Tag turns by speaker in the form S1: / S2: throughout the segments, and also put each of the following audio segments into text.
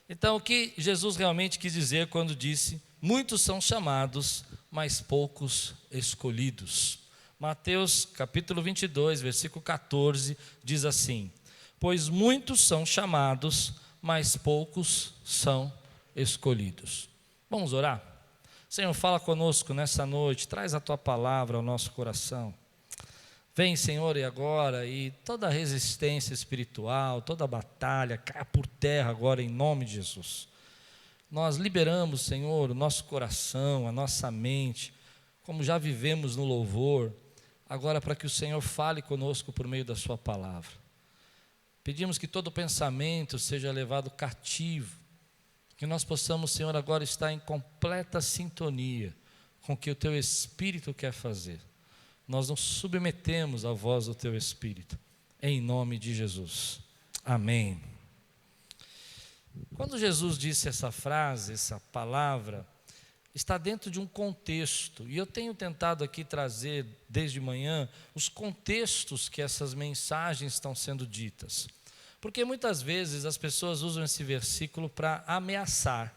S1: Então, o que Jesus realmente quis dizer quando disse: muitos são chamados, mas poucos escolhidos? Mateus capítulo 22, versículo 14, diz assim: pois muitos são chamados, mas poucos são escolhidos. Vamos orar? Senhor, fala conosco nessa noite, traz a Tua palavra ao nosso coração. Vem, Senhor, e agora, e toda resistência espiritual, toda batalha, caia por terra agora em nome de Jesus. Nós liberamos, Senhor, o nosso coração, a nossa mente, como já vivemos no louvor, agora para que o Senhor fale conosco por meio da Sua palavra. Pedimos que todo pensamento seja levado cativo, que nós possamos, Senhor, agora estar em completa sintonia com o que o Teu Espírito quer fazer. Nós nos submetemos à voz do Teu Espírito, em nome de Jesus. Amém. Quando Jesus disse essa frase, essa palavra, está dentro de um contexto, e eu tenho tentado aqui trazer, desde manhã, os contextos que essas mensagens estão sendo ditas. Porque muitas vezes as pessoas usam esse versículo para ameaçar.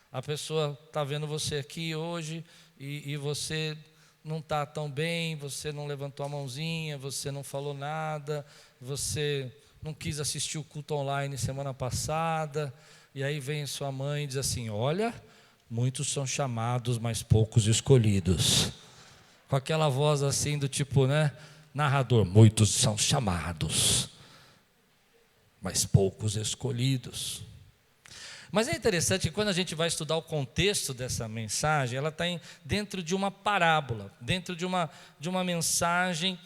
S1: A pessoa está vendo você aqui hoje e você não está tão bem, você não levantou a mãozinha, você não falou nada, você não quis assistir o culto online semana passada, e aí vem sua mãe e diz assim: olha, muitos são chamados, mas poucos escolhidos. Com aquela voz assim do tipo, né, narrador: muitos são chamados, mas poucos escolhidos. Mas é interessante que quando a gente vai estudar o contexto dessa mensagem, ela está dentro de uma parábola, dentro de uma mensagem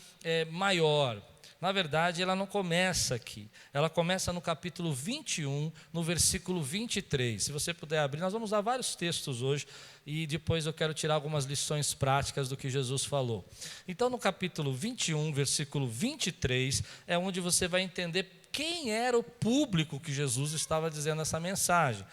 S1: maior. Na verdade, ela não começa aqui, ela começa no capítulo 21, no versículo 23. Se você puder abrir, nós vamos usar vários textos hoje, e depois eu quero tirar algumas lições práticas do que Jesus falou. Então, no capítulo 21, versículo 23, é onde você vai entender quem era o público que Jesus estava dizendo essa mensagem.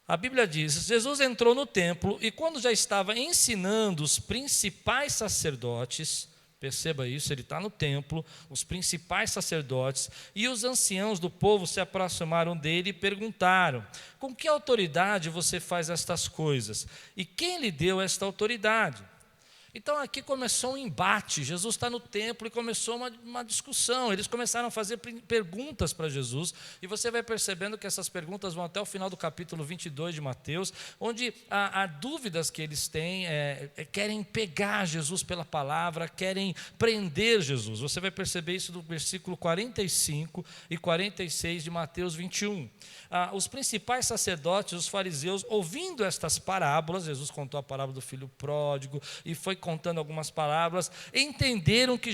S1: A Bíblia diz: Jesus entrou no templo e quando já estava ensinando os principais sacerdotes, perceba isso, ele está no templo, os principais sacerdotes e os anciãos do povo se aproximaram dele e perguntaram: com que autoridade você faz estas coisas? E quem lhe deu esta autoridade? Então aqui começou um embate. Jesus está no templo e começou uma discussão. Eles começaram a fazer perguntas para Jesus, e você vai percebendo que essas perguntas vão até o final do capítulo 22 de Mateus, onde há dúvidas que eles têm, querem pegar Jesus pela palavra, querem prender Jesus. Você vai perceber isso do versículo 45 e 46 de Mateus 21. Os principais sacerdotes, os fariseus, ouvindo estas parábolas, Jesus contou a parábola do filho pródigo e foi contando algumas parábolas, entenderam que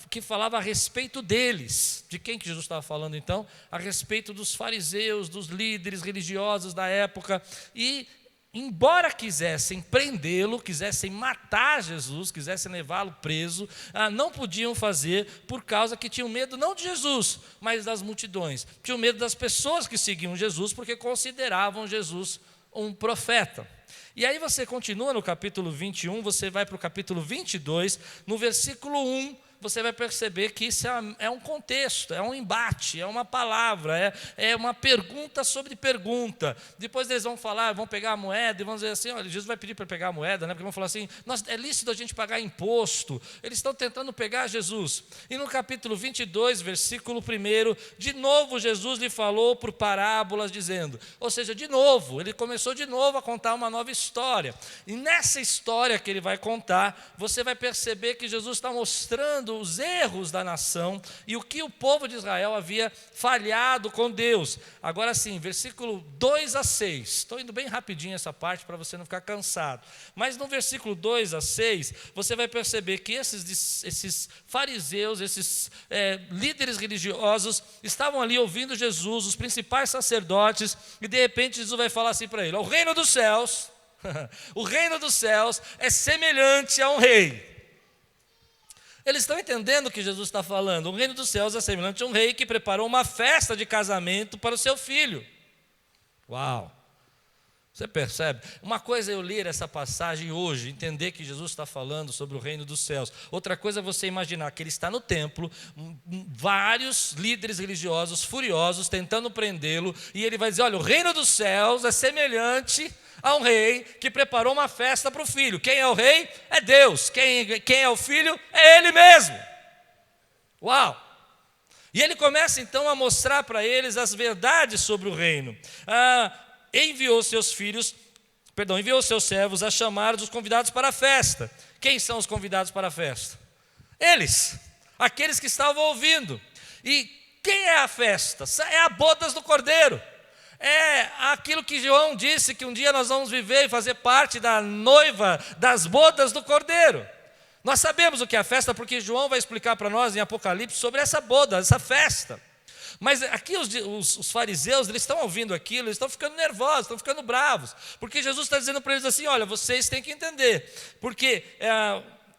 S1: que falava a respeito deles. De quem que Jesus estava falando então? A respeito dos fariseus, dos líderes religiosos da época. E embora quisessem prendê-lo, quisessem matar Jesus, quisessem levá-lo preso, não podiam fazer, por causa que tinham medo não de Jesus, mas das multidões. Tinham medo das pessoas que seguiam Jesus, porque consideravam Jesus um profeta. E aí você continua no capítulo 21, você vai para o capítulo 22, no versículo 1, você vai perceber que isso é um contexto, é um embate, é uma palavra, é uma pergunta sobre pergunta. Depois eles vão falar, vão pegar a moeda e vão dizer assim: olha, Jesus vai pedir para pegar a moeda, né? Porque vão falar assim: é lícito a gente pagar imposto. Eles estão tentando pegar Jesus. E no capítulo 22, versículo 1, de novo Jesus lhe falou por parábolas, dizendo, ou seja, de novo, ele começou de novo a contar uma nova história. E nessa história que ele vai contar, você vai perceber que Jesus está mostrando os erros da nação e o que o povo de Israel havia falhado com Deus. Agora sim, versículo 2 a 6, estou indo bem rapidinho essa parte para você não ficar cansado, mas no versículo 2 a 6, você vai perceber que esses fariseus, esses líderes religiosos, estavam ali ouvindo Jesus, os principais sacerdotes, e de repente Jesus vai falar assim para ele: o reino dos céus, o reino dos céus é semelhante a um rei. Eles estão entendendo o que Jesus está falando. O reino dos céus é semelhante a um rei que preparou uma festa de casamento para o seu filho. Uau! Você percebe? Uma coisa é eu ler essa passagem hoje, entender que Jesus está falando sobre o reino dos céus. Outra coisa é você imaginar que ele está no templo, vários líderes religiosos furiosos tentando prendê-lo, e ele vai dizer: olha, o reino dos céus é semelhante a um rei que preparou uma festa para o filho. Quem é o rei? É Deus. Quem é o filho? É ele mesmo. Uau! E ele começa então a mostrar para eles as verdades sobre o reino. Enviou seus servos a chamar os convidados para a festa. Quem são os convidados para a festa? Eles, aqueles que estavam ouvindo. E quem é a festa? É a bodas do Cordeiro. É aquilo que João disse, que um dia nós vamos viver e fazer parte da noiva das bodas do Cordeiro. Nós sabemos o que é a festa, porque João vai explicar para nós em Apocalipse sobre essa boda, essa festa. Mas aqui os fariseus, eles estão ouvindo aquilo, eles estão ficando nervosos, estão ficando bravos, porque Jesus está dizendo para eles assim: olha, vocês têm que entender, porque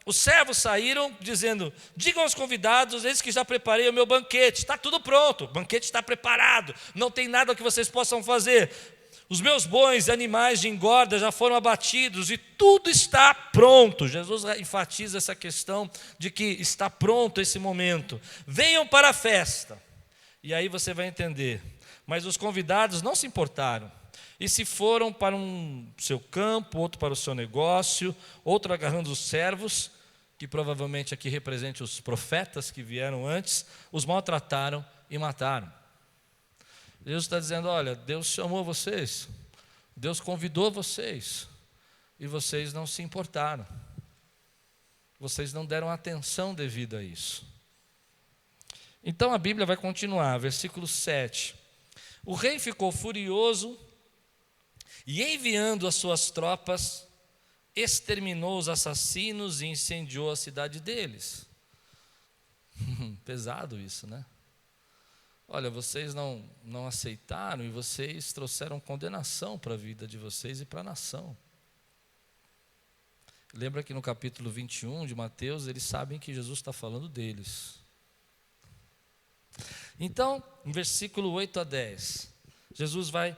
S1: os servos saíram dizendo: digam aos convidados, eis que já preparei o meu banquete, está tudo pronto, o banquete está preparado, não tem nada que vocês possam fazer. Os meus bois e animais de engorda já foram abatidos e tudo está pronto. Jesus enfatiza essa questão de que está pronto esse momento. Venham para a festa. E aí você vai entender. Mas os convidados não se importaram. E se foram para seu campo, outro para o seu negócio, outro agarrando os servos, que provavelmente aqui represente os profetas que vieram antes, os maltrataram e mataram. Jesus está dizendo: olha, Deus chamou vocês, Deus convidou vocês, e vocês não se importaram. Vocês não deram atenção devida a isso. Então a Bíblia vai continuar, versículo 7. O rei ficou furioso e, enviando as suas tropas, exterminou os assassinos e incendiou a cidade deles. Pesado isso, né? Olha, vocês não aceitaram e vocês trouxeram condenação para a vida de vocês e para a nação. Lembra que no capítulo 21 de Mateus, eles sabem que Jesus está falando deles. Então, em versículo 8 a 10, Jesus vai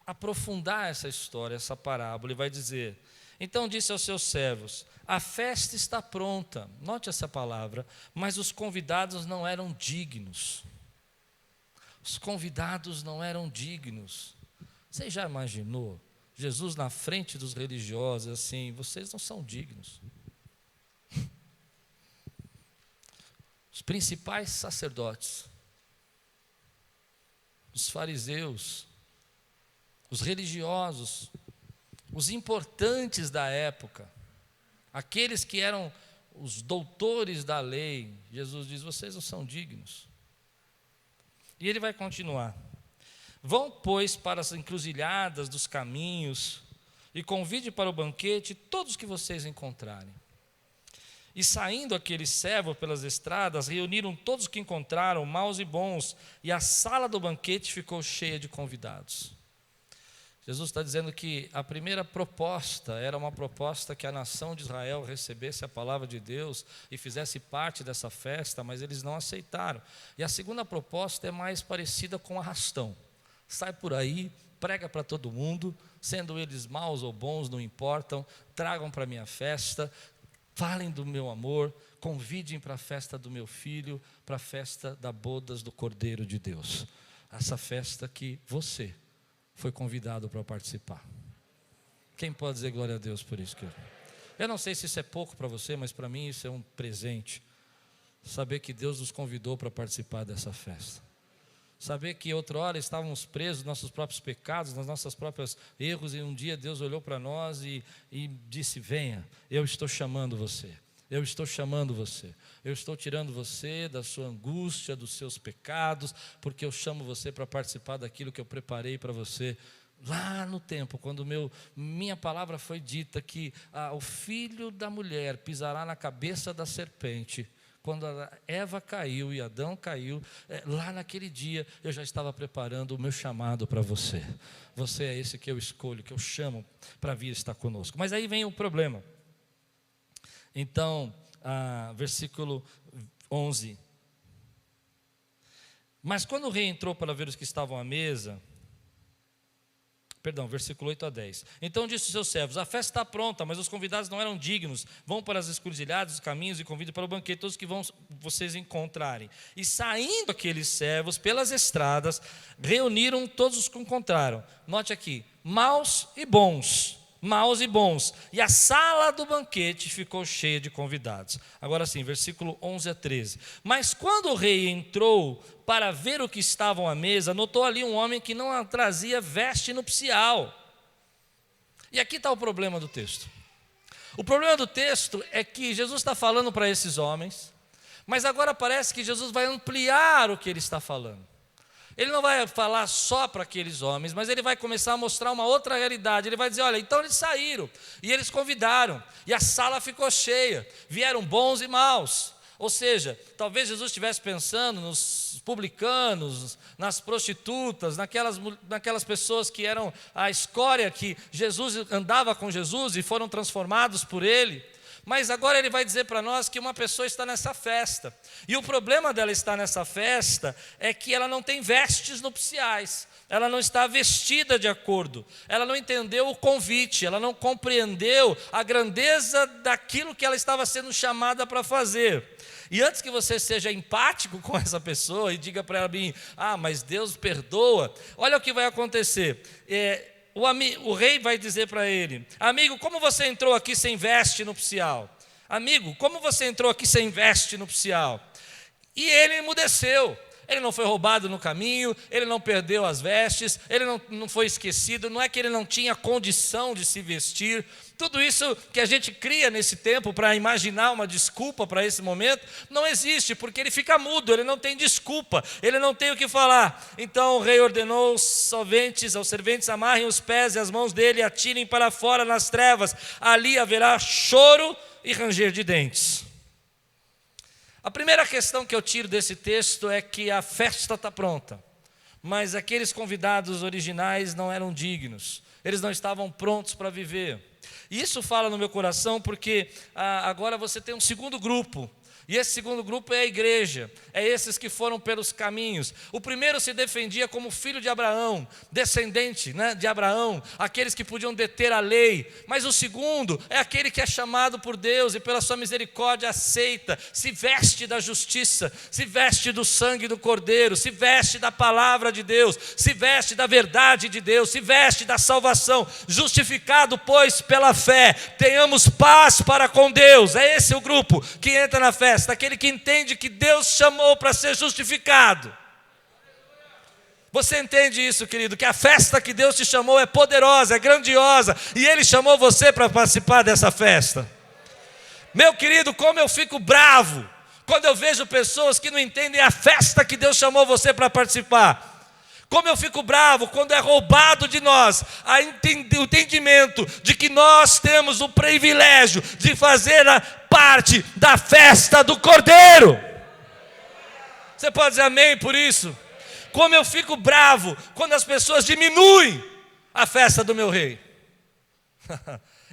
S1: aprofundar essa história, essa parábola, e vai dizer: então disse aos seus servos: a festa está pronta, note essa palavra, mas os convidados não eram dignos. Os convidados não eram dignos. Você já imaginou Jesus na frente dos religiosos assim: vocês não são dignos? Os principais sacerdotes, os fariseus, os religiosos, os importantes da época, aqueles que eram os doutores da lei, Jesus diz: vocês não são dignos. E ele vai continuar: vão, pois, para as encruzilhadas dos caminhos e convide para o banquete todos que vocês encontrarem. E saindo aquele servo pelas estradas, reuniram todos que encontraram, maus e bons, e a sala do banquete ficou cheia de convidados. Jesus está dizendo que a primeira proposta era uma proposta que a nação de Israel recebesse a palavra de Deus e fizesse parte dessa festa, mas eles não aceitaram. E a segunda proposta é mais parecida com arrastão. Sai por aí, prega para todo mundo, sendo eles maus ou bons, não importam, tragam para a minha festa, falem do meu amor, convidem para a festa do meu filho, para a festa das bodas do Cordeiro de Deus. Essa festa que você foi convidado para participar. Quem pode dizer glória a Deus por isso, querido? Eu não sei se isso é pouco para você, mas para mim isso é um presente. Saber que Deus nos convidou para participar dessa festa. Saber que outrora estávamos presos nos nossos próprios pecados, nos nossos próprios erros, e um dia Deus olhou para nós e disse: venha, eu estou chamando você. Eu estou chamando você, eu estou tirando você da sua angústia, dos seus pecados, porque eu chamo você para participar daquilo que eu preparei para você lá no tempo, quando minha palavra foi dita que o filho da mulher pisará na cabeça da serpente. Quando Eva caiu e Adão caiu, lá naquele dia eu já estava preparando o meu chamado para você. Você é esse que eu escolho, que eu chamo para vir estar conosco. Mas aí vem o problema. Então, versículo 11. Mas quando o rei entrou para ver os que estavam à mesa, Perdão, versículo 8 a 10. Então disse os seus servos: a festa está pronta, mas os convidados não eram dignos. Vão para as encruzilhadas, os caminhos, e convidem para o banquete todos que vocês encontrarem. E saindo aqueles servos pelas estradas, reuniram todos os que encontraram. Note aqui, maus e bons. Maus e bons. E a sala do banquete ficou cheia de convidados. Agora sim, versículo 11 a 13. Mas quando o rei entrou para ver o que estavam à mesa, notou ali um homem que não trazia veste nupcial. E aqui está o problema do texto. O problema do texto é que Jesus está falando para esses homens, mas agora parece que Jesus vai ampliar o que ele está falando. Ele não vai falar só para aqueles homens, mas ele vai começar a mostrar uma outra realidade. Ele vai dizer: olha, então eles saíram, e eles convidaram, e a sala ficou cheia, vieram bons e maus. Ou seja, talvez Jesus estivesse pensando nos publicanos, nas prostitutas, naquelas pessoas que eram a escória, que Jesus andava com Jesus e foram transformados por ele. Mas agora ele vai dizer para nós que uma pessoa está nessa festa. E o problema dela estar nessa festa é que ela não tem vestes nupciais. Ela não está vestida de acordo. Ela não entendeu o convite. Ela não compreendeu a grandeza daquilo que ela estava sendo chamada para fazer. E antes que você seja empático com essa pessoa e diga para ela bem: ah, mas Deus perdoa. Olha o que vai acontecer. O rei vai dizer para ele: amigo, como você entrou aqui sem veste nupcial? Amigo, como você entrou aqui sem veste nupcial? E ele emudeceu. Ele não foi roubado no caminho, ele não perdeu as vestes, ele não foi esquecido, não é que ele não tinha condição de se vestir. Tudo isso que a gente cria nesse tempo para imaginar uma desculpa para esse momento, não existe, porque ele fica mudo, ele não tem desculpa, ele não tem o que falar. Então o rei ordenou aos serventes, amarrem os pés e as mãos dele e atirem para fora nas trevas. Ali haverá choro e ranger de dentes. A primeira questão que eu tiro desse texto é que a festa está pronta, mas aqueles convidados originais não eram dignos, eles não estavam prontos para viver. E isso fala no meu coração porque agora você tem um segundo grupo. E esse segundo grupo é a igreja, é esses que foram pelos caminhos. O primeiro se defendia como filho de Abraão, descendente, de Abraão, aqueles que podiam deter a lei. Mas o segundo é aquele que é chamado por Deus e pela sua misericórdia aceita, se veste da justiça, se veste do sangue do Cordeiro, se veste da palavra de Deus, se veste da verdade de Deus, se veste da salvação. Justificado, pois, pela fé, tenhamos paz para com Deus. É esse o grupo que entra na festa. Aquele que entende que Deus chamou para ser justificado. Você entende isso, querido? Que a festa que Deus te chamou é poderosa, é grandiosa, e Ele chamou você para participar dessa festa. Meu querido, como eu fico bravo quando eu vejo pessoas que não entendem a festa que Deus chamou você para participar. Como eu fico bravo quando é roubado de nós o entendimento de que nós temos o privilégio de fazer parte da festa do Cordeiro. Você pode dizer amém por isso? Como eu fico bravo quando as pessoas diminuem a festa do meu rei.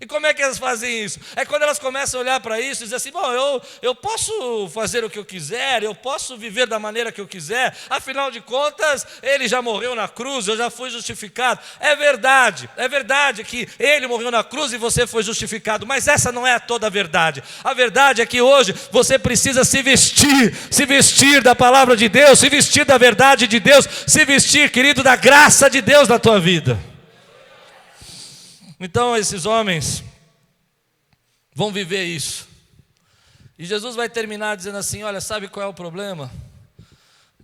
S1: E como é que elas fazem isso? É quando elas começam a olhar para isso e dizer assim: bom, eu posso fazer o que eu quiser, eu posso viver da maneira que eu quiser, afinal de contas, ele já morreu na cruz, eu já fui justificado. É verdade que ele morreu na cruz e você foi justificado, mas essa não é toda a verdade. A verdade é que hoje você precisa se vestir da palavra de Deus, se vestir da verdade de Deus, se vestir, querido, da graça de Deus na tua vida. Então esses homens vão viver isso. E Jesus vai terminar dizendo assim: olha, sabe qual é o problema?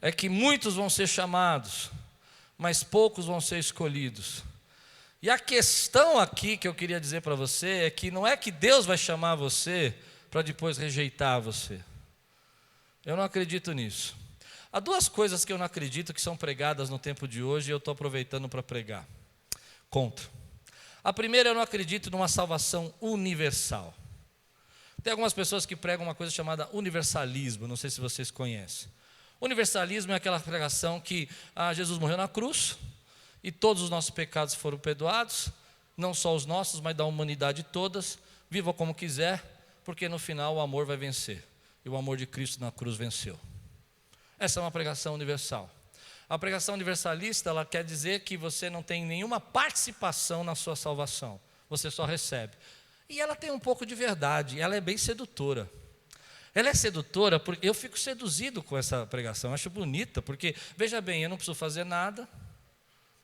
S1: É que muitos vão ser chamados, mas poucos vão ser escolhidos. E a questão aqui que eu queria dizer para você é que não é que Deus vai chamar você para depois rejeitar você. Eu não acredito nisso. Há duas coisas que eu não acredito que são pregadas no tempo de hoje e eu estou aproveitando para pregar contra. A primeira, eu não acredito numa salvação universal. Tem algumas pessoas que pregam uma coisa chamada universalismo, não sei se vocês conhecem. Universalismo é aquela pregação que Jesus morreu na cruz e todos os nossos pecados foram perdoados, não só os nossos, mas da humanidade todas. Viva como quiser, porque no final o amor vai vencer. E o amor de Cristo na cruz venceu. Essa é uma pregação universal. A pregação universalista, ela quer dizer que você não tem nenhuma participação na sua salvação, você só recebe. E ela tem um pouco de verdade, ela é bem sedutora. Ela é sedutora porque eu fico seduzido com essa pregação, eu acho bonita, porque, veja bem, eu não preciso fazer nada,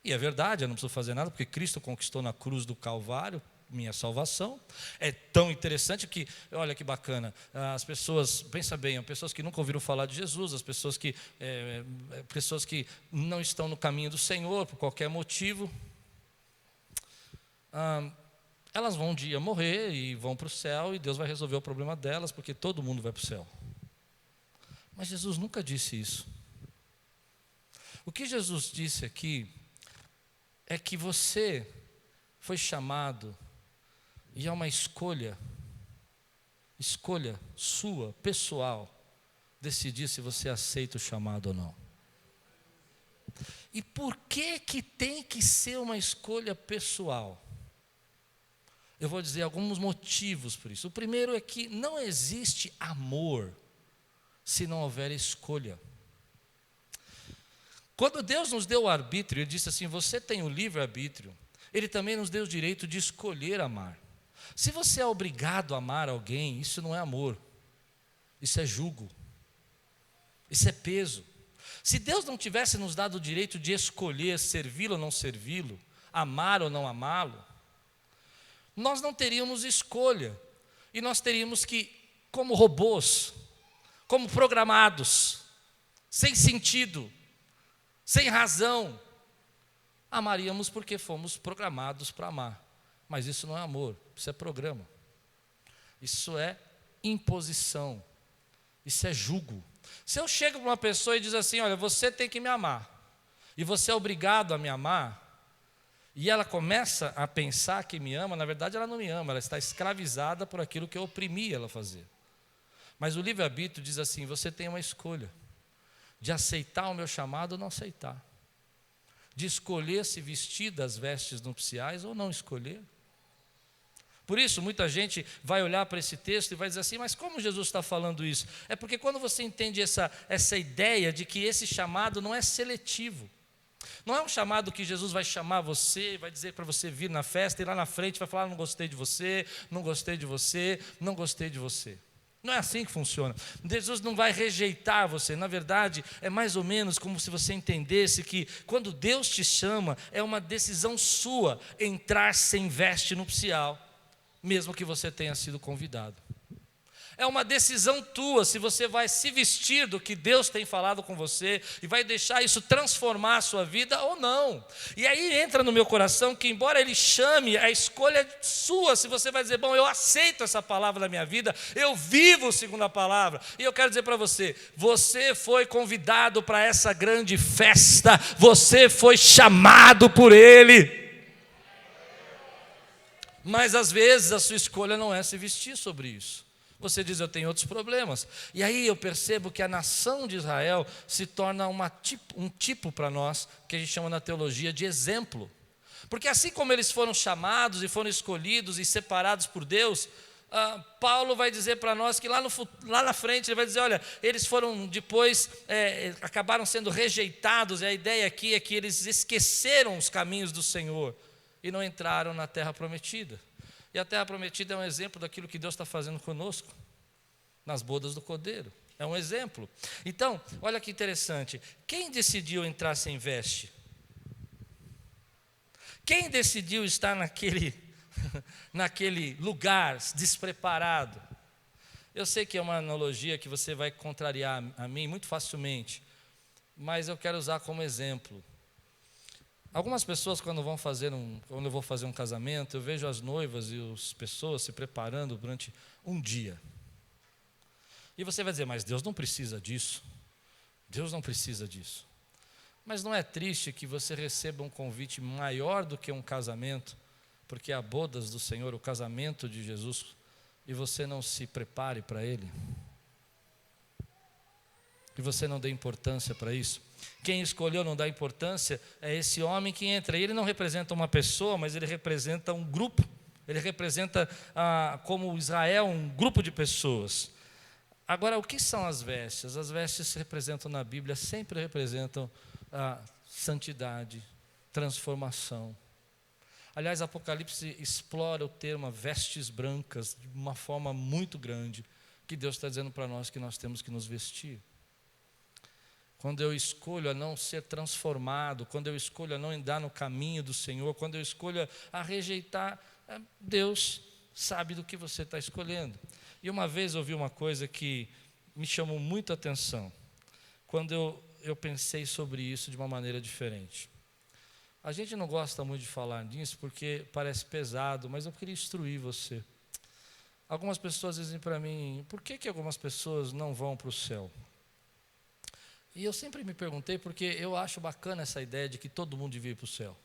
S1: e é verdade, eu não preciso fazer nada, porque Cristo conquistou na cruz do Calvário minha salvação. É tão interessante que, olha que bacana, as pessoas, pensa bem, as pessoas que nunca ouviram falar de Jesus, as pessoas que não estão no caminho do Senhor, por qualquer motivo, elas vão um dia morrer e vão para o céu, e Deus vai resolver o problema delas, porque todo mundo vai para o céu. Mas Jesus nunca disse isso. O que Jesus disse aqui é que você foi chamado, e é uma escolha sua, pessoal, decidir se você aceita o chamado ou não. E por que tem que ser uma escolha pessoal? Eu vou dizer alguns motivos por isso. O primeiro é que não existe amor se não houver escolha. Quando Deus nos deu o arbítrio, Ele disse assim, você tem o livre-arbítrio, Ele também nos deu o direito de escolher amar. Se você é obrigado a amar alguém, isso não é amor, isso é jugo, isso é peso. Se Deus não tivesse nos dado o direito de escolher servi-lo ou não servi-lo, amar ou não amá-lo, nós não teríamos escolha, e nós teríamos que, como robôs, como programados, sem sentido, sem razão, amaríamos porque fomos programados para amar. Mas isso não é amor, isso é programa, isso é imposição, isso é jugo. Se eu chego para uma pessoa e diz assim, olha, você tem que me amar, e você é obrigado a me amar, e ela começa a pensar que me ama, na verdade ela não me ama, ela está escravizada por aquilo que eu oprimi ela a fazer. Mas o livre-arbítrio diz assim, você tem uma escolha, de aceitar o meu chamado ou não aceitar, de escolher se vestir das vestes nupciais ou não escolher. Por isso, muita gente vai olhar para esse texto e vai dizer assim, mas como Jesus está falando isso? É porque quando você entende essa ideia de que esse chamado não é seletivo, não é um chamado que Jesus vai chamar você, vai dizer para você vir na festa e lá na frente vai falar, não gostei de você, não gostei de você, não gostei de você. Não é assim que funciona. Jesus não vai rejeitar você. Na verdade, é mais ou menos como se você entendesse que quando Deus te chama, é uma decisão sua entrar sem veste nupcial, mesmo que você tenha sido convidado. É uma decisão tua se você vai se vestir do que Deus tem falado com você e vai deixar isso transformar a sua vida ou não. E aí entra no meu coração que, embora Ele chame, a escolha é sua. Se você vai dizer, bom, eu aceito essa palavra na minha vida, eu vivo segundo a palavra. E eu quero dizer para você, você foi convidado para essa grande festa, você foi chamado por Ele. Mas às vezes a sua escolha não é se vestir sobre isso. Você diz, eu tenho outros problemas. E aí eu percebo que a nação de Israel se torna um tipo para nós, que a gente chama na teologia de exemplo. Porque assim como eles foram chamados e foram escolhidos e separados por Deus, Paulo vai dizer para nós que lá na frente ele vai dizer, olha, eles foram depois, acabaram sendo rejeitados, e a ideia aqui é que eles esqueceram os caminhos do Senhor e não entraram na terra prometida. E a terra prometida é um exemplo daquilo que Deus está fazendo conosco, nas bodas do Cordeiro. É um exemplo. Então, olha que interessante. Quem decidiu entrar sem veste? Quem decidiu estar naquele lugar despreparado? Eu sei que é uma analogia que você vai contrariar a mim muito facilmente, mas eu quero usar como exemplo. Algumas pessoas, quando eu vou fazer um casamento, eu vejo as noivas e as pessoas se preparando durante um dia. E você vai dizer, mas Deus não precisa disso. Deus não precisa disso. Mas não é triste que você receba um convite maior do que um casamento, porque há bodas do Senhor, o casamento de Jesus, e você não se prepare para ele? E você não dê importância para isso? Quem escolheu não dar importância é esse homem que entra. E ele não representa uma pessoa, mas ele representa um grupo. Ele representa, como Israel, um grupo de pessoas. Agora, o que são as vestes? As vestes representam na Bíblia, sempre representam santidade, transformação. Aliás, Apocalipse explora o termo vestes brancas de uma forma muito grande, que Deus está dizendo para nós que nós temos que nos vestir. Quando eu escolho a não ser transformado, quando eu escolho a não andar no caminho do Senhor, quando eu escolho a rejeitar, Deus sabe do que você está escolhendo. E uma vez eu ouvi uma coisa que me chamou muita atenção, quando eu pensei sobre isso de uma maneira diferente. A gente não gosta muito de falar nisso porque parece pesado, mas eu queria instruir você. Algumas pessoas dizem para mim, por que algumas pessoas não vão para o céu? E eu sempre me perguntei, porque eu acho bacana essa ideia de que todo mundo devia ir para o céu.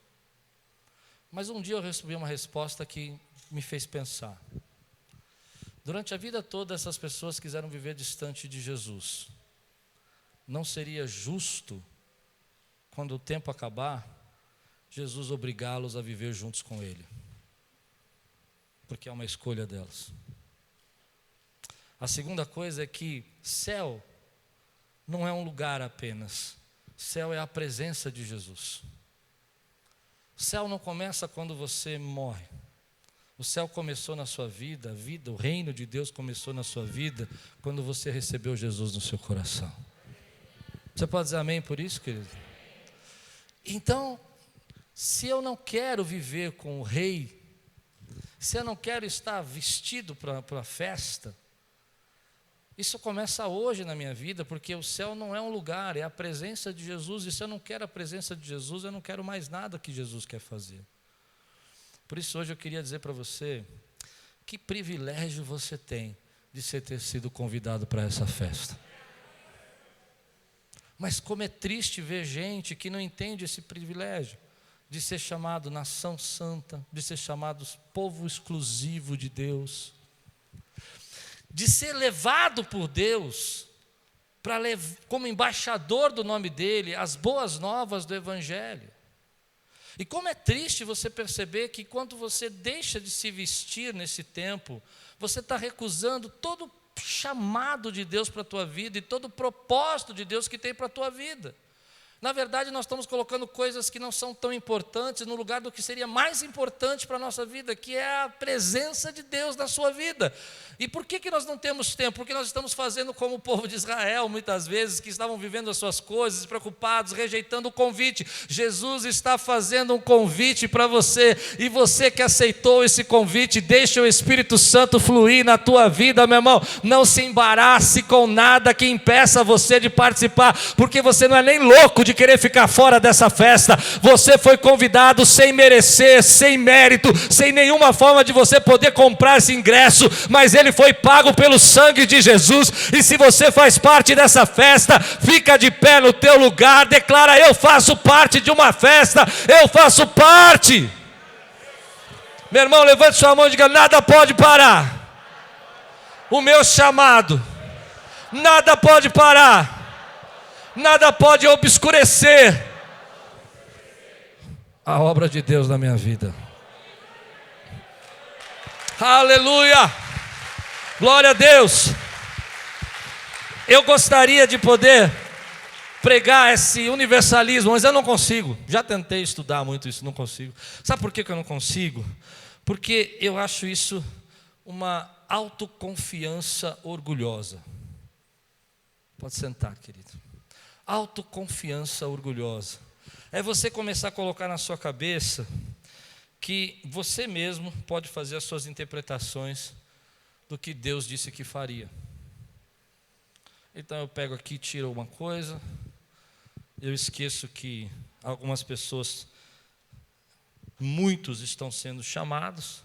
S1: Mas um dia eu recebi uma resposta que me fez pensar. Durante a vida toda, essas pessoas quiseram viver distante de Jesus. Não seria justo, quando o tempo acabar, Jesus obrigá-los a viver juntos com Ele? Porque é uma escolha delas. A segunda coisa é que céu não é um lugar apenas. Céu é a presença de Jesus. Céu não começa quando você morre. O céu começou na sua vida, o reino de Deus começou na sua vida quando você recebeu Jesus no seu coração. Você pode dizer amém por isso, querido? Então, se eu não quero viver com o rei, se eu não quero estar vestido para a festa, isso começa hoje na minha vida, porque o céu não é um lugar, é a presença de Jesus, e se eu não quero a presença de Jesus, eu não quero mais nada que Jesus quer fazer. Por isso hoje eu queria dizer para você, que privilégio você tem de ter sido convidado para essa festa. Mas como é triste ver gente que não entende esse privilégio, de ser chamado nação santa, de ser chamado povo exclusivo de Deus, de ser levado por Deus, como embaixador do nome dEle, as boas novas do Evangelho. E como é triste você perceber que quando você deixa de se vestir nesse tempo, você está recusando todo o chamado de Deus para a tua vida e todo o propósito de Deus que tem para a tua vida. Na verdade, nós estamos colocando coisas que não são tão importantes no lugar do que seria mais importante para a nossa vida, que é a presença de Deus na sua vida. E por que nós não temos tempo? Porque nós estamos fazendo como o povo de Israel, muitas vezes, que estavam vivendo as suas coisas, preocupados, rejeitando o convite. Jesus está fazendo um convite para você, e você que aceitou esse convite, deixa o Espírito Santo fluir na tua vida, meu irmão. Não se embarace com nada que impeça você de participar, porque você não é nem louco de querer ficar fora dessa festa. Você foi convidado sem merecer, sem mérito, sem nenhuma forma de você poder comprar esse ingresso, mas ele foi pago pelo sangue de Jesus. E se você faz parte dessa festa, fica de pé no teu lugar, declara: eu faço parte de uma festa, eu faço parte. Meu irmão, levante sua mão e diga: nada pode parar o meu chamado, nada pode parar, nada pode obscurecer a obra de Deus na minha vida. Aleluia! Glória a Deus! Eu gostaria de poder pregar esse universalismo, mas eu não consigo. Já tentei estudar muito isso, não consigo. Sabe por que eu não consigo? Porque eu acho isso uma autoconfiança orgulhosa. Pode sentar, querido. Autoconfiança orgulhosa é você começar a colocar na sua cabeça que você mesmo pode fazer as suas interpretações do que Deus disse que faria. Então eu pego aqui, tiro uma coisa, eu esqueço que algumas pessoas, muitos estão sendo chamados,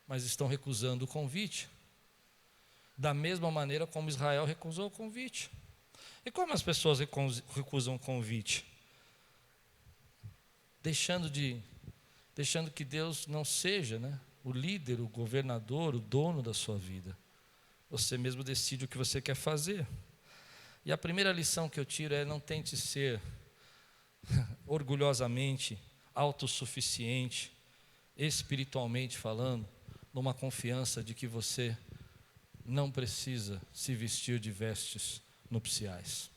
S1: mas estão recusando o convite, da mesma maneira como Israel recusou o convite. E como as pessoas recusam o convite? Deixando que Deus não seja, o líder, o governador, o dono da sua vida. Você mesmo decide o que você quer fazer. E a primeira lição que eu tiro é: não tente ser orgulhosamente autossuficiente, espiritualmente falando, numa confiança de que você não precisa se vestir de vestes nupciais.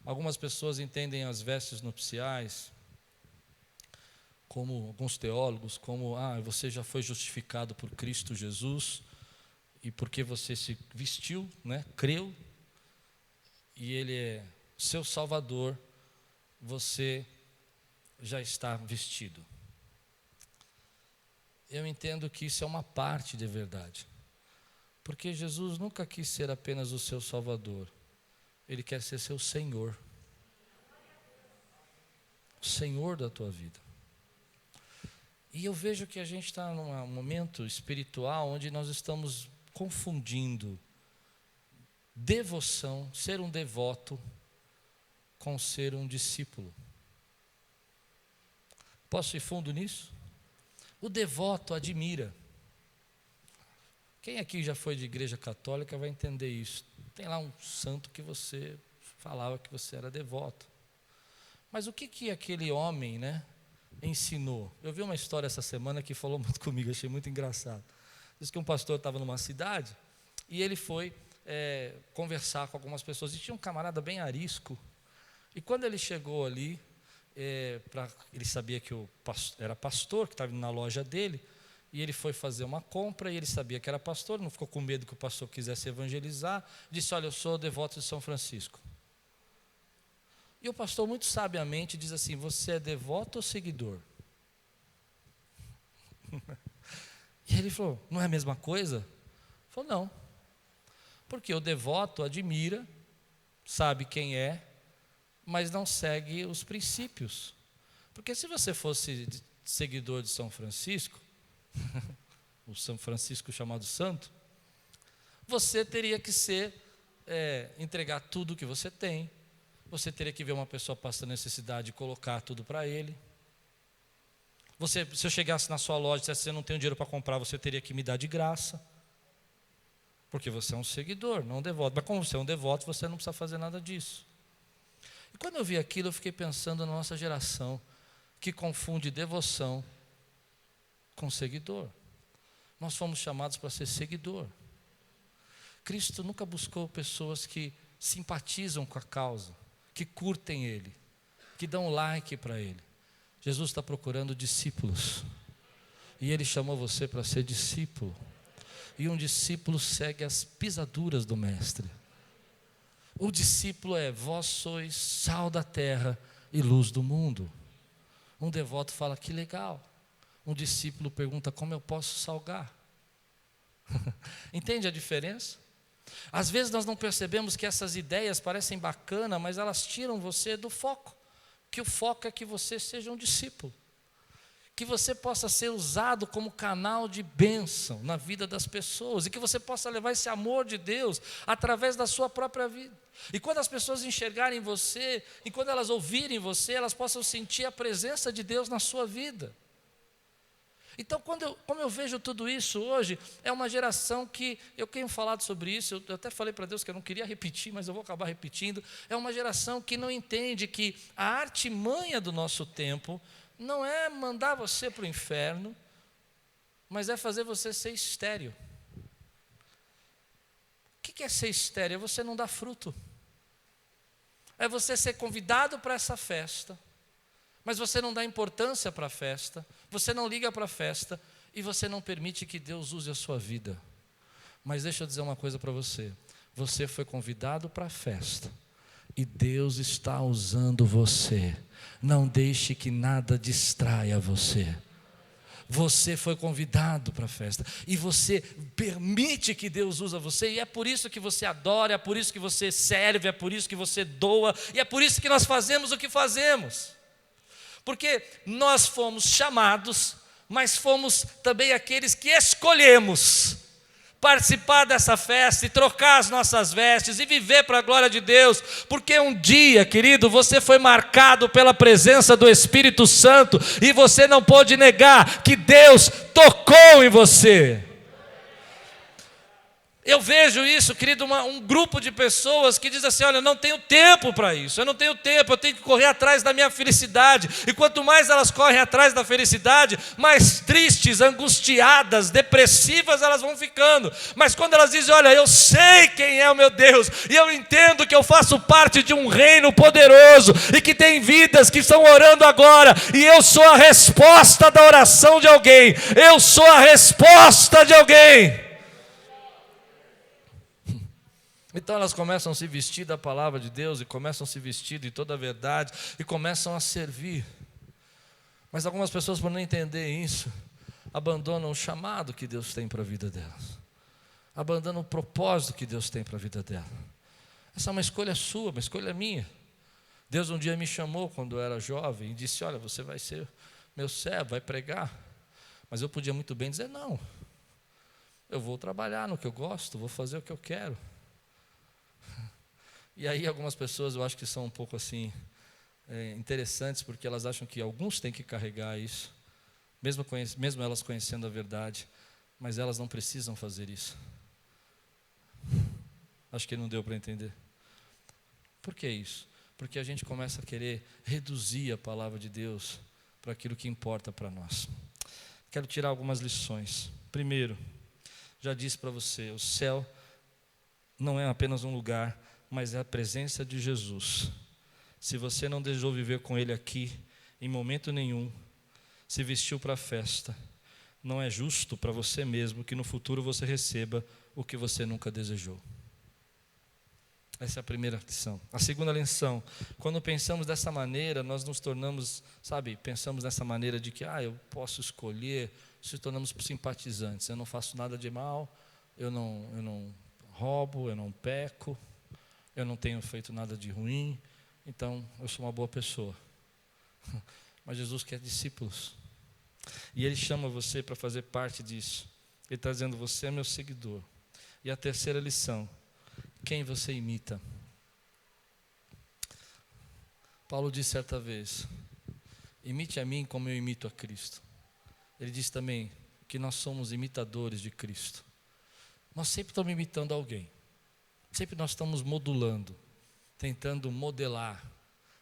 S1: Algumas pessoas entendem as vestes nupciais, como alguns teólogos, como você já foi justificado por Cristo Jesus, e porque você se vestiu, né, creu, e Ele é seu Salvador, você já está vestido. Eu entendo que isso é uma parte de verdade, porque Jesus nunca quis ser apenas o seu Salvador, Ele quer ser seu Senhor, o Senhor da tua vida. E eu vejo que a gente está num momento espiritual onde nós estamos confundindo devoção, ser um devoto, com ser um discípulo. Posso ir fundo nisso? O devoto admira. Quem aqui já foi de igreja católica vai entender isso. Tem lá um santo que você falava que você era devoto. Mas o que aquele homem, né, ensinou? Eu vi uma história essa semana que falou muito comigo, achei muito engraçado. Diz que um pastor estava numa cidade e ele foi conversar com algumas pessoas. E tinha um camarada bem arisco. E quando ele chegou ali, ele sabia que era pastor, que estava na loja dele, e ele foi fazer uma compra, e ele sabia que era pastor, não ficou com medo que o pastor quisesse evangelizar, disse: olha, eu sou devoto de São Francisco. E o pastor muito sabiamente diz assim: você é devoto ou seguidor? E ele falou: não é a mesma coisa? Ele falou: não, porque o devoto admira, sabe quem é, mas não segue os princípios. Porque se você fosse seguidor de São Francisco, o São Francisco chamado santo, você teria que entregar tudo que você tem, você teria que ver uma pessoa passando necessidade e colocar tudo para ele. Se eu chegasse na sua loja e dissesse: você não tem dinheiro para comprar, você teria que me dar de graça, porque você é um seguidor, não um devoto. Mas como você é um devoto, você não precisa fazer nada disso. E quando eu vi aquilo, eu fiquei pensando na nossa geração, que confunde devoção com seguidor. Nós fomos chamados para ser seguidor. Cristo nunca buscou pessoas que simpatizam com a causa, que curtem Ele, que dão like para Ele. Jesus está procurando discípulos, e Ele chamou você para ser discípulo. E um discípulo segue as pisaduras do Mestre. O discípulo vós sois sal da terra e luz do mundo. Um devoto fala: que legal. Um discípulo pergunta: como eu posso salgar? Entende a diferença? Às vezes nós não percebemos que essas ideias parecem bacanas, mas elas tiram você do foco. Que o foco é que você seja um discípulo, que você possa ser usado como canal de bênção na vida das pessoas, e que você possa levar esse amor de Deus através da sua própria vida. E quando as pessoas enxergarem você, e quando elas ouvirem você, elas possam sentir a presença de Deus na sua vida. Então, como eu vejo tudo isso hoje, é uma geração que, eu tenho falado sobre isso, eu até falei para Deus que eu não queria repetir, mas eu vou acabar repetindo. É uma geração que não entende que a artimanha do nosso tempo não é mandar você para o inferno, mas é fazer você ser estéril. O que é ser estéril? É você não dar fruto. É você ser convidado para essa festa, mas você não dá importância para a festa, você não liga para a festa, e você não permite que Deus use a sua vida. Mas deixa eu dizer uma coisa para você: você foi convidado para a festa, e Deus está usando você. Não deixe que nada distraia você. Você foi convidado para a festa, e você permite que Deus use você, e é por isso que você adora, é por isso que você serve, é por isso que você doa, e é por isso que nós fazemos o que fazemos. Porque nós fomos chamados, mas fomos também aqueles que escolhemos participar dessa festa e trocar as nossas vestes e viver para a glória de Deus, porque um dia, querido, você foi marcado pela presença do Espírito Santo, e você não pode negar que Deus tocou em você. Eu vejo isso, querido, um grupo de pessoas que diz assim: olha, eu não tenho tempo para isso, eu não tenho tempo, eu tenho que correr atrás da minha felicidade. E quanto mais elas correm atrás da felicidade, mais tristes, angustiadas, depressivas elas vão ficando. Mas quando elas dizem: olha, eu sei quem é o meu Deus, e eu entendo que eu faço parte de um reino poderoso, e que tem vidas que estão orando agora, e eu sou a resposta da oração de alguém, eu sou a resposta de alguém. Então elas começam a se vestir da palavra de Deus, e começam a se vestir de toda a verdade, e começam a servir. Mas algumas pessoas, por não entender isso, abandonam o chamado que Deus tem para a vida delas, abandonam o propósito que Deus tem para a vida dela. Essa é uma escolha sua, uma escolha minha. Deus um dia me chamou quando eu era jovem e disse: olha, você vai ser meu servo, vai pregar. Mas eu podia muito bem dizer: não, eu vou trabalhar no que eu gosto, vou fazer o que eu quero. E aí algumas pessoas eu acho que são um pouco assim, interessantes, porque elas acham que alguns têm que carregar isso, mesmo elas conhecendo a verdade, mas elas não precisam fazer isso. Acho que não deu para entender. Por que isso? Porque a gente começa a querer reduzir a palavra de Deus para aquilo que importa para nós. Quero tirar algumas lições. Primeiro, já disse para você, o céu não é apenas um lugar, mas é a presença de Jesus. Se você não desejou viver com Ele aqui, em momento nenhum, se vestiu para a festa, não é justo para você mesmo que no futuro você receba o que você nunca desejou. Essa é a primeira lição. A segunda lição: quando pensamos dessa maneira, nós nos tornamos, pensamos dessa maneira de que eu posso escolher, se tornamos simpatizantes. Eu não faço nada de mal, eu não roubo, eu não peco, eu não tenho feito nada de ruim, então eu sou uma boa pessoa. Mas Jesus quer discípulos, e Ele chama você para fazer parte disso. Ele está dizendo: você é meu seguidor. E a terceira lição: quem você imita? Paulo disse certa vez: imite a mim como eu imito a Cristo. Ele disse também que nós somos imitadores de Cristo. Nós sempre estamos imitando alguém. Sempre nós estamos modulando, tentando modelar,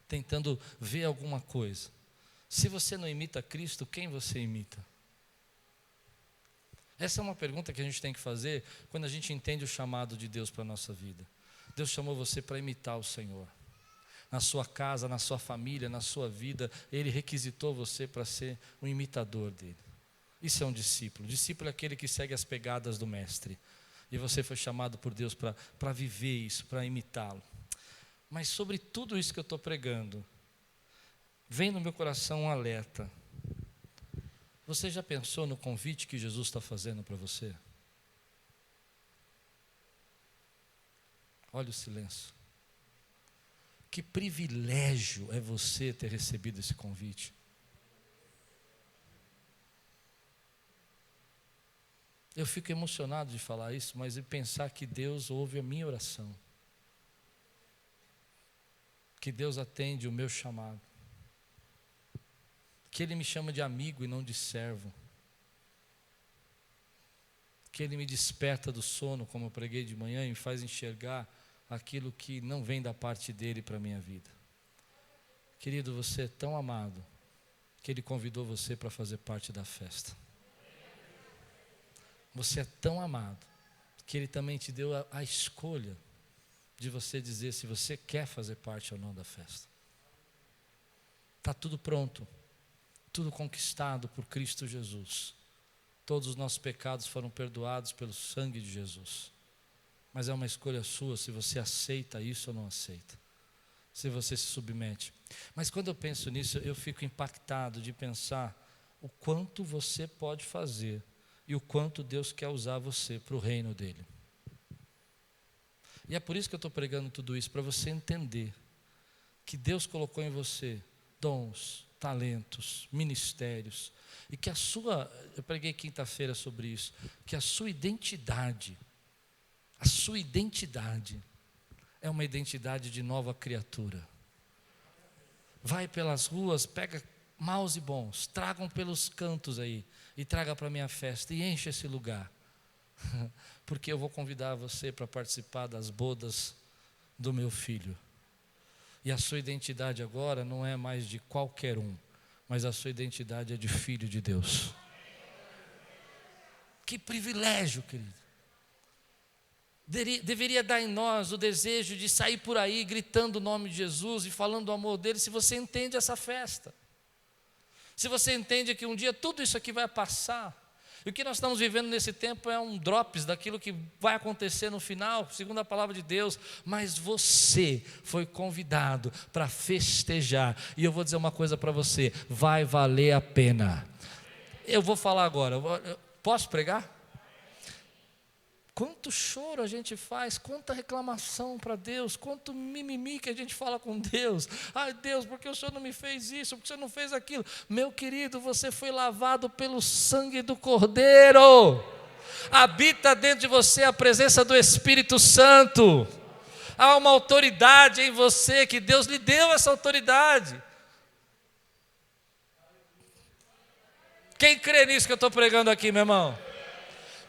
S1: tentando ver alguma coisa. Se você não imita Cristo, quem você imita? Essa é uma pergunta que a gente tem que fazer quando a gente entende o chamado de Deus para a nossa vida. Deus chamou você para imitar o Senhor. Na sua casa, na sua família, na sua vida, Ele requisitou você para ser um imitador dEle. Isso é um discípulo. Discípulo é aquele que segue as pegadas do Mestre. E você foi chamado por Deus para viver isso, para imitá-lo. Mas sobre tudo isso que eu estou pregando, vem no meu coração um alerta. Você já pensou no convite que Jesus está fazendo para você? Olha o silêncio. Que privilégio é você ter recebido esse convite. Eu fico emocionado de falar isso, mas de pensar que Deus ouve a minha oração. Que Deus atende o meu chamado. Que Ele me chama de amigo e não de servo. Que Ele me desperta do sono, como eu preguei de manhã, e me faz enxergar aquilo que não vem da parte dEle para a minha vida. Querido, você é tão amado, que Ele convidou você para fazer parte da festa. Você é tão amado, que Ele também te deu a escolha de você dizer se você quer fazer parte ou não da festa. Está tudo pronto, tudo conquistado por Cristo Jesus. Todos os nossos pecados foram perdoados pelo sangue de Jesus. Mas é uma escolha sua se você aceita isso ou não aceita. Se você se submete. Mas quando eu penso nisso, eu fico impactado de pensar o quanto você pode fazer e o quanto Deus quer usar você para o reino dEle. E é por isso que eu estou pregando tudo isso, para você entender que Deus colocou em você dons, talentos, ministérios, e que eu preguei quinta-feira sobre isso, que a sua identidade é uma identidade de nova criatura. Vai pelas ruas, pega maus e bons, tragam pelos cantos aí, e traga para a minha festa, e enche esse lugar. Porque eu vou convidar você para participar das bodas do meu filho. E a sua identidade agora não é mais de qualquer um, mas a sua identidade é de filho de Deus. Que privilégio, querido. Deveria dar em nós o desejo de sair por aí gritando o nome de Jesus e falando do amor dele, se você entende essa festa. Se você entende que um dia tudo isso aqui vai passar. E o que nós estamos vivendo nesse tempo é um drops daquilo que vai acontecer no final, segundo a palavra de Deus. Mas você foi convidado para festejar. E eu vou dizer uma coisa para você, vai valer a pena. Eu vou falar agora, posso pregar? Quanto choro a gente faz, quanta reclamação para Deus, quanto mimimi que a gente fala com Deus. Ai Deus, porque o Senhor não me fez isso, porque o Senhor não fez aquilo. Meu querido, você foi lavado pelo sangue do Cordeiro. Habita dentro de você a presença do Espírito Santo. Há uma autoridade em você, que Deus lhe deu essa autoridade. Quem crê nisso que eu estou pregando aqui, meu irmão?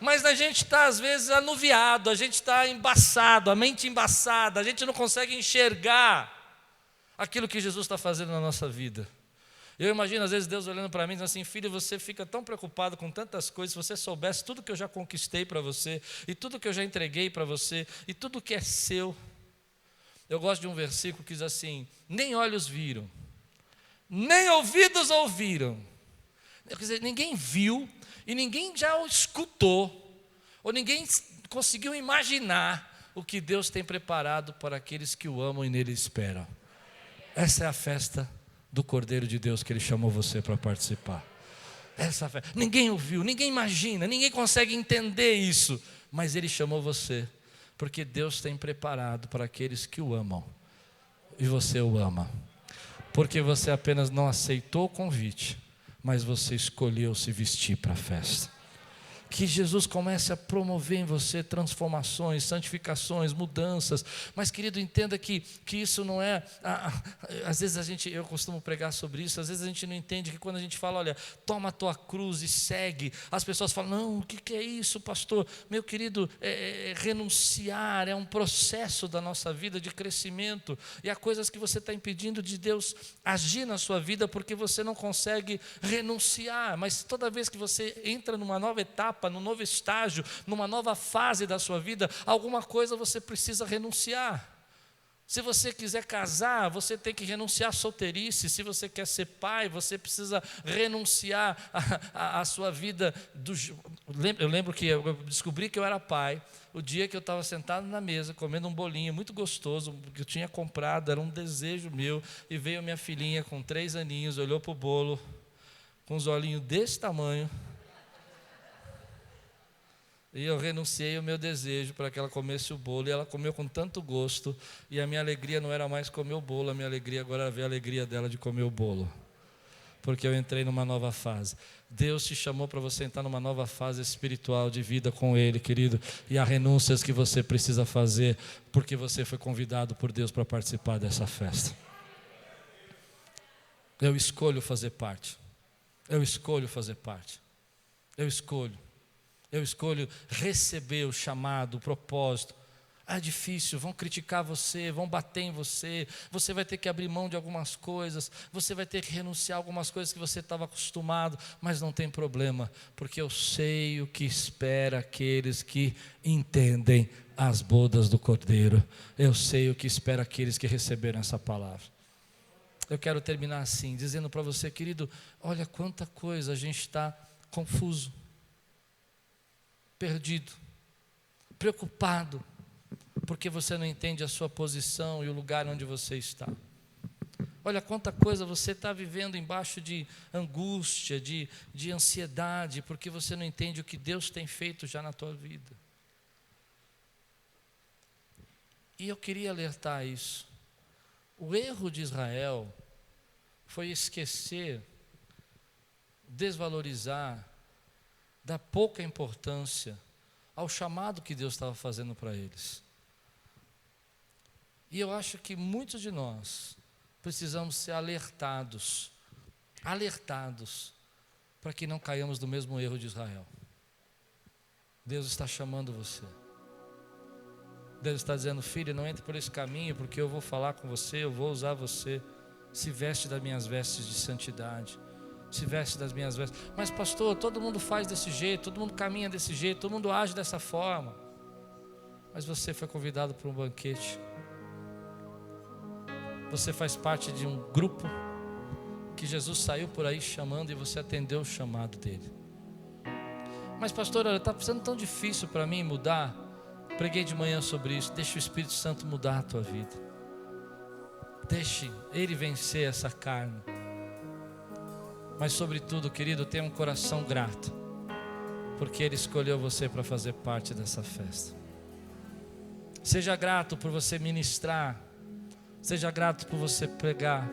S1: Mas a gente está às vezes anuviado, a gente está embaçado, a mente embaçada, a gente não consegue enxergar aquilo que Jesus está fazendo na nossa vida. Eu imagino às vezes Deus olhando para mim e dizendo assim, filho, você fica tão preocupado com tantas coisas, se você soubesse tudo que eu já conquistei para você, e tudo que eu já entreguei para você, e tudo que é seu. Eu gosto de um versículo que diz assim, nem olhos viram, nem ouvidos ouviram. Quer dizer, ninguém viu, e ninguém já o escutou, ou ninguém conseguiu imaginar o que Deus tem preparado para aqueles que o amam e nele esperam. Essa é a festa do Cordeiro de Deus que Ele chamou você para participar. Essa festa, ninguém ouviu, ninguém imagina, ninguém consegue entender isso, mas Ele chamou você, porque Deus tem preparado para aqueles que o amam, e você o ama, porque você apenas não aceitou o convite, mas você escolheu se vestir para a festa. Que Jesus comece a promover em você transformações, santificações, mudanças. Mas querido, entenda que isso não é, às vezes eu costumo pregar sobre isso, às vezes a gente não entende que quando a gente fala, olha, toma a tua cruz e segue, as pessoas falam, não, o que é isso, pastor? Meu querido, renunciar é um processo da nossa vida de crescimento, e há coisas que você está impedindo de Deus agir na sua vida, porque você não consegue renunciar. Mas toda vez que você entra numa nova etapa, num novo estágio, numa nova fase da sua vida, alguma coisa você precisa renunciar. Se você quiser casar, você tem que renunciar à solteirice. Se você quer ser pai, você precisa renunciar à sua vida. Eu lembro que eu descobri que eu era pai o dia que eu estava sentado na mesa, comendo um bolinho muito gostoso, que eu tinha comprado, era um desejo meu, e veio minha filhinha com 3 aninhos, olhou para o bolo, com os olhinhos desse tamanho, e eu renunciei ao meu desejo para que ela comesse o bolo, e ela comeu com tanto gosto, e a minha alegria não era mais comer o bolo, a minha alegria agora era ver a alegria dela de comer o bolo, porque eu entrei numa nova fase. Deus te chamou para você entrar numa nova fase espiritual de vida com Ele, querido, e há renúncias que você precisa fazer, porque você foi convidado por Deus para participar dessa festa. Eu escolho fazer parte, eu escolho fazer parte, eu escolho receber o chamado, o propósito. É difícil, vão criticar você, vão bater em você, você vai ter que abrir mão de algumas coisas, você vai ter que renunciar a algumas coisas que você estava acostumado, mas não tem problema, porque eu sei o que espera aqueles que entendem as bodas do Cordeiro, eu sei o que espera aqueles que receberam essa palavra. Eu quero terminar assim, dizendo para você, querido, olha quanta coisa a gente está confuso, perdido, preocupado, porque você não entende a sua posição e o lugar onde você está. Olha quanta coisa você está vivendo embaixo de angústia, de ansiedade, porque você não entende o que Deus tem feito já na tua vida. E eu queria alertar isso. O erro de Israel foi esquecer, desvalorizar, dar pouca importância ao chamado que Deus estava fazendo para eles. E eu acho que muitos de nós precisamos ser alertados, para que não caiamos no mesmo erro de Israel. Deus está chamando você. Deus está dizendo: filho, não entre por esse caminho, porque eu vou falar com você, eu vou usar você. Se veste das minhas vestes de santidade. Se veste das minhas vestes. Mas pastor, todo mundo faz desse jeito, todo mundo caminha desse jeito, todo mundo age dessa forma. Mas você foi convidado para um banquete. Você faz parte de um grupo que Jesus saiu por aí chamando, e você atendeu o chamado dele. Mas pastor, está sendo tão difícil para mim mudar. Preguei de manhã sobre isso. Deixa o Espírito Santo mudar a tua vida. Deixe Ele vencer essa carne. Mas sobretudo, querido, tenha um coração grato, porque Ele escolheu você para fazer parte dessa festa. Seja grato por você ministrar. Seja grato por você pregar.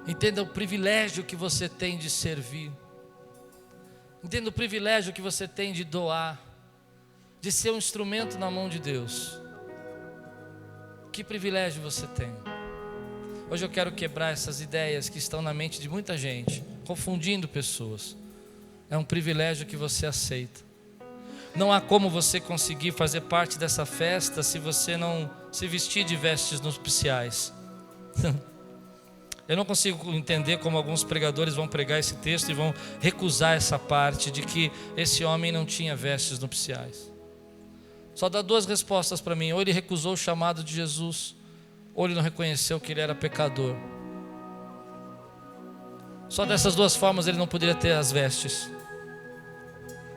S1: Entenda o privilégio que você tem de servir. Entenda o privilégio que você tem de doar, de ser um instrumento na mão de Deus. Que privilégio você tem. Hoje eu quero quebrar essas ideias que estão na mente de muita gente, confundindo pessoas. É um privilégio que você aceita. Não há como você conseguir fazer parte dessa festa se você não se vestir de vestes nupciais. Eu não consigo entender como alguns pregadores vão pregar esse texto e vão recusar essa parte de que esse homem não tinha vestes nupciais. Só dá duas respostas para mim: ou ele recusou o chamado de Jesus, ou ele não reconheceu que ele era pecador. Só dessas duas formas ele não poderia ter as vestes.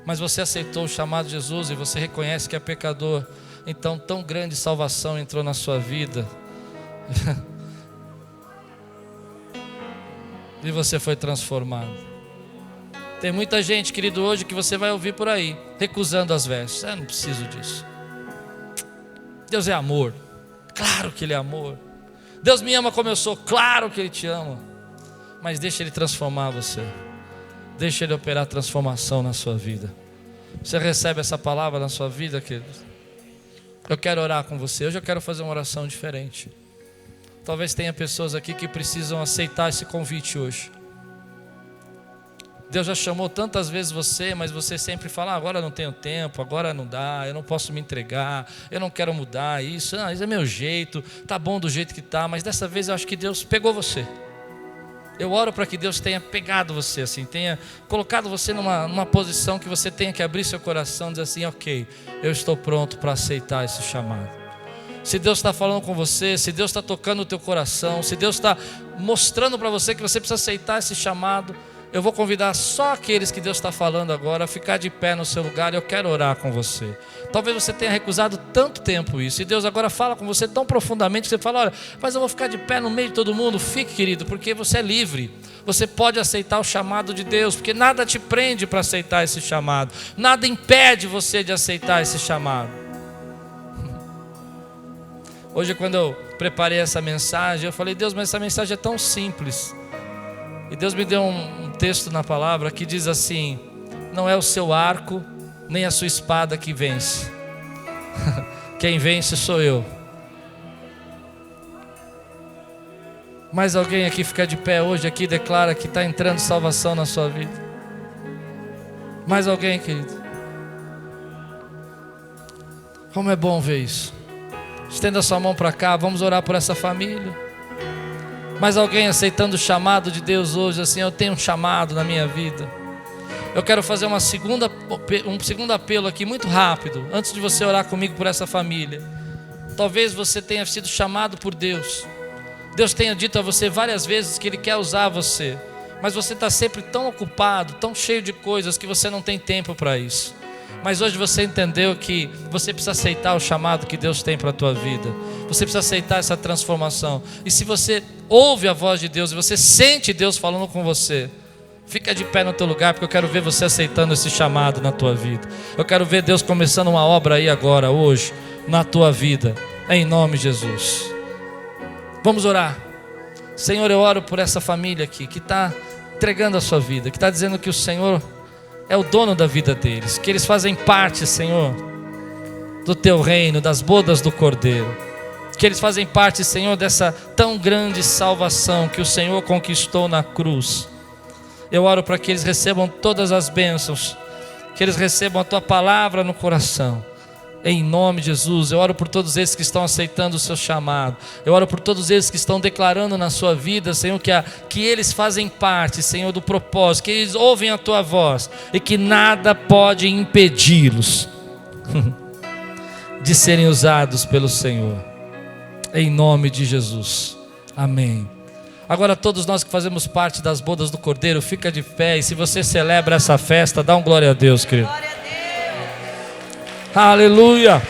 S1: Mas você aceitou o chamado de Jesus e você reconhece que é pecador, então tão grande salvação entrou na sua vida. E você foi transformado. Tem muita gente, querido, hoje que você vai ouvir por aí, recusando as vestes. Eu não preciso disso. Deus é amor. Claro que Ele é amor. Deus me ama como eu sou. Claro que Ele te ama. Mas deixa Ele transformar você. Deixa Ele operar transformação na sua vida. Você recebe essa palavra na sua vida, querido? Eu quero orar com você. Hoje eu quero fazer uma oração diferente. Talvez tenha pessoas aqui que precisam aceitar esse convite hoje. Deus já chamou tantas vezes você, mas você sempre fala: agora não tenho tempo, agora não dá, eu não posso me entregar, eu não quero mudar isso, isso é meu jeito, tá bom do jeito que tá. Mas dessa vez eu acho que Deus pegou você. Eu oro para que Deus tenha pegado você, assim, tenha colocado você numa posição que você tenha que abrir seu coração e dizer assim: ok, eu estou pronto para aceitar esse chamado. Se Deus está falando com você, se Deus está tocando o teu coração, se Deus está mostrando para você que você precisa aceitar esse chamado, eu vou convidar só aqueles que Deus está falando agora a ficar de pé no seu lugar, e eu quero orar com você. Talvez você tenha recusado tanto tempo isso, e Deus agora fala com você tão profundamente que você fala: olha, mas eu vou ficar de pé no meio de todo mundo. Fique, querido, porque você é livre. Você pode aceitar o chamado de Deus, porque nada te prende para aceitar esse chamado, nada impede você de aceitar esse chamado. Hoje, quando eu preparei essa mensagem, eu falei: Deus, mas essa mensagem é tão simples. E Deus me deu um texto na palavra que diz assim: não é o seu arco, nem a sua espada que vence. Quem vence sou eu. Mais alguém aqui fica de pé hoje aqui e declara que está entrando salvação na sua vida? Mais alguém, querido? Como é bom ver isso. Estenda sua mão para cá, vamos orar por essa família. Mais alguém aceitando o chamado de Deus hoje, assim: eu tenho um chamado na minha vida. Eu quero fazer um segundo apelo aqui, muito rápido, antes de você orar comigo por essa família. Talvez você tenha sido chamado por Deus. Deus tenha dito a você várias vezes que Ele quer usar você, mas você está sempre tão ocupado, tão cheio de coisas, que você não tem tempo para isso. Mas hoje você entendeu que você precisa aceitar o chamado que Deus tem para a tua vida. Você precisa aceitar essa transformação. E se você ouve a voz de Deus e você sente Deus falando com você, fica de pé no teu lugar, porque eu quero ver você aceitando esse chamado na tua vida. Eu quero ver Deus começando uma obra aí agora, hoje, na tua vida, em nome de Jesus. Vamos orar. Senhor, eu oro por essa família aqui que está entregando a sua vida, que está dizendo que o Senhor é o dono da vida deles, que eles fazem parte, Senhor, do teu reino, das bodas do Cordeiro, que eles fazem parte, Senhor, dessa tão grande salvação que o Senhor conquistou na cruz. Eu oro para que eles recebam todas as bênçãos que eles recebam a Tua palavra no coração. Em nome de Jesus, eu oro por todos esses que estão aceitando o seu chamado. Eu oro por todos esses que estão declarando na sua vida, Senhor, que eles fazem parte, Senhor, do propósito, que eles ouvem a Tua voz e que nada pode impedi-los de serem usados pelo Senhor. Em nome de Jesus. Amém. Agora todos nós que fazemos parte das bodas do Cordeiro, fica de pé, e se você celebra essa festa, dá um glória a Deus, querido. Aleluia.